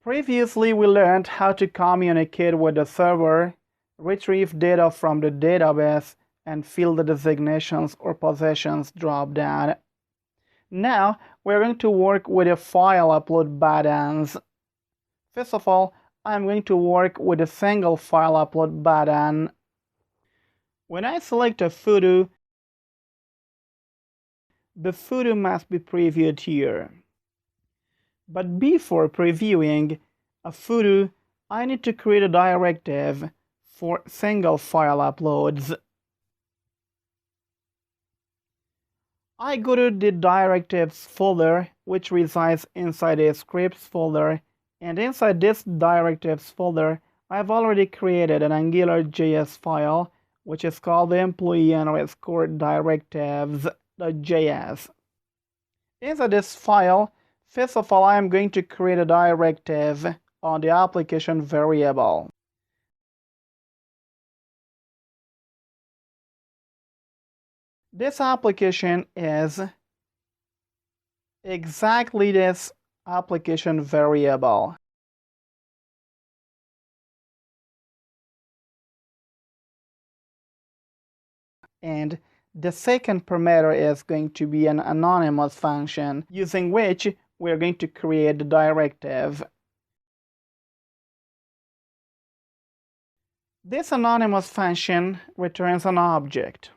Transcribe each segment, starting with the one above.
Previously, we learned how to communicate with the server, retrieve data from the database, and fill the designations or possessions drop-down. Now, we're going to work with the file upload buttons. First of all, I'm going to work with a single file upload button. When I select a photo, the photo must be previewed here. But before previewing a photo, I need to create a directive for single file uploads. I go to the directives folder, which resides inside the scripts folder, and inside this directives folder, I've already created an AngularJS file, which is called the employee_directives.js. Inside this file, first of all, I am going to create a directive on the application variable. This application is exactly this application variable. And the second parameter is going to be an anonymous function, using which we're going to create the directive. This anonymous function returns an object.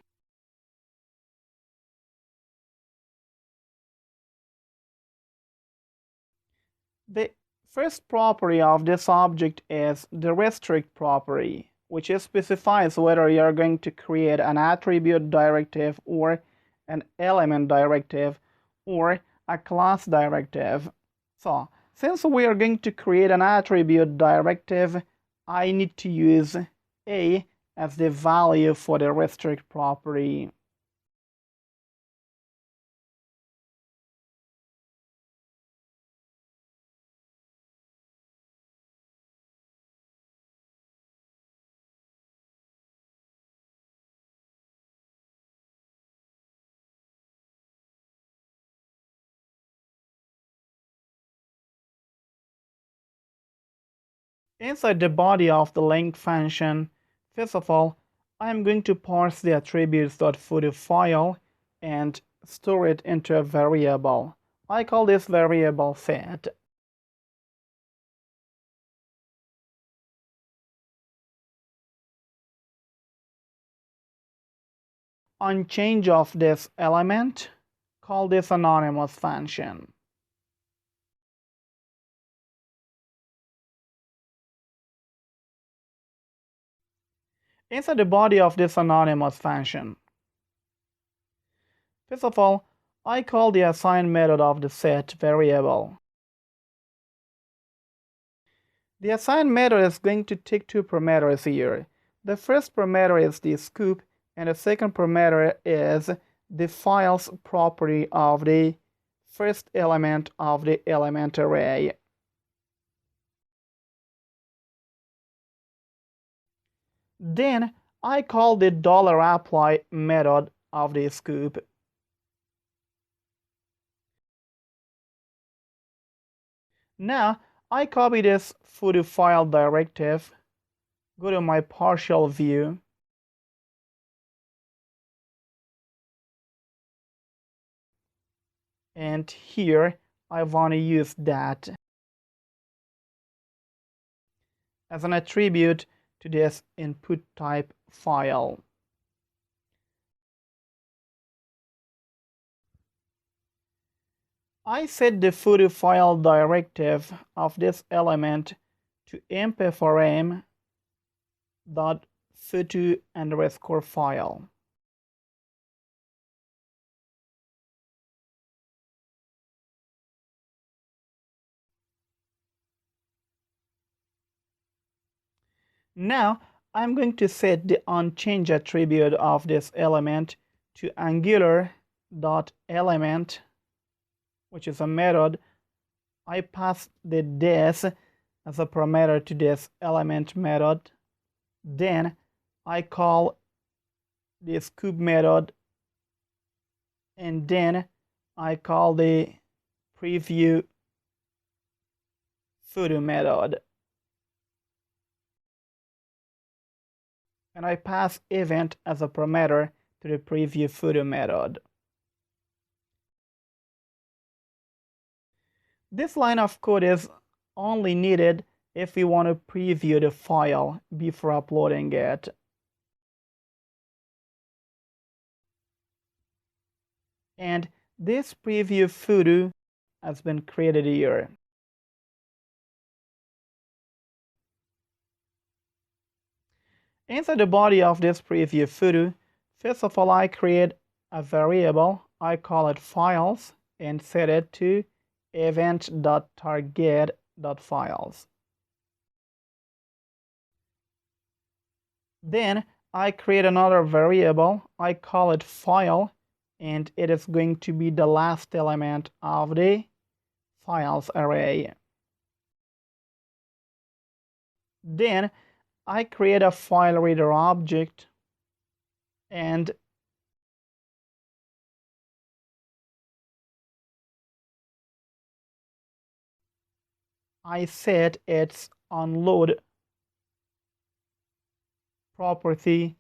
The first property of this object is the restrict property, which specifies whether you are going to create an attribute directive or an element directive or a class directive. So, since we are going to create an attribute directive, I need to use a as the value for the restrict property. Inside the body of the link function, first of all, I am going to parse the attributes.photo file and store it into a variable. I call this variable set. On change of this element, call this anonymous function. Inside the body of this anonymous function, first of all, I call the assign method of the set variable. The assign method is going to take two parameters here. The first parameter is the scope, and the second parameter is the file's property of the first element of the element array. Then I call the $apply method of the scope. Now I copy this photo file directive, go to my partial view, and here I want to use that as an attribute to this input type file. I set the photo file directive of this element to mp4m.photo_file. Now I'm going to set the onChange attribute of this element to angular.element, which is a method. I pass the this as a parameter to this element method. Then I call the scoop method, and then I call the preview footer method. And I pass event as a parameter to the preview footer method. This line of code is only needed if we want to preview the file before uploading it. And this preview footer has been created here. Inside the body of this preview footer, first of all, I create a variable. I call it files and set it to event.target.files. Then I create another variable. I call it file, and it is going to be the last element of the files array. Then I create a file reader object, and I set its onload property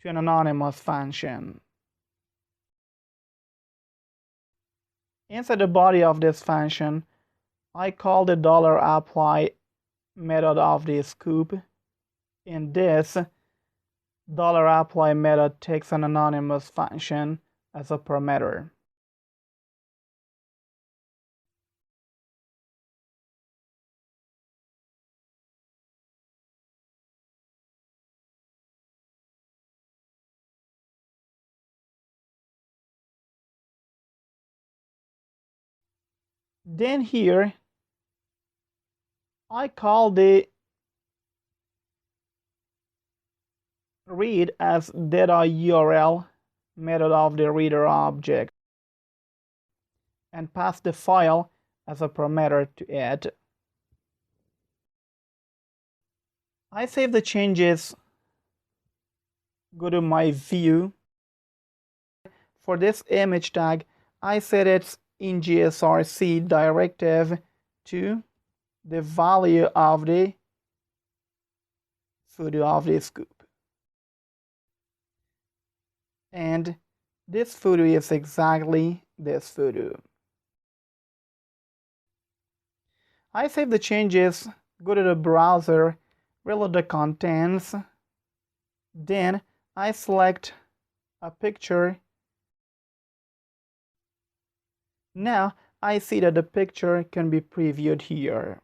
to an anonymous function. Inside the body of this function, I call the $apply method of the scoop. In this, $apply method takes an anonymous function as a parameter. Then here, I call the read as data URL method of the reader object and pass the file as a parameter to it. I save the changes, go to my view. For this image tag, I set its InGSRC directive to the value of the footer of the scoop. And this footer is exactly this footer. I save the changes, go to the browser, reload the contents, then I select a picture. Now I see that the picture can be previewed here.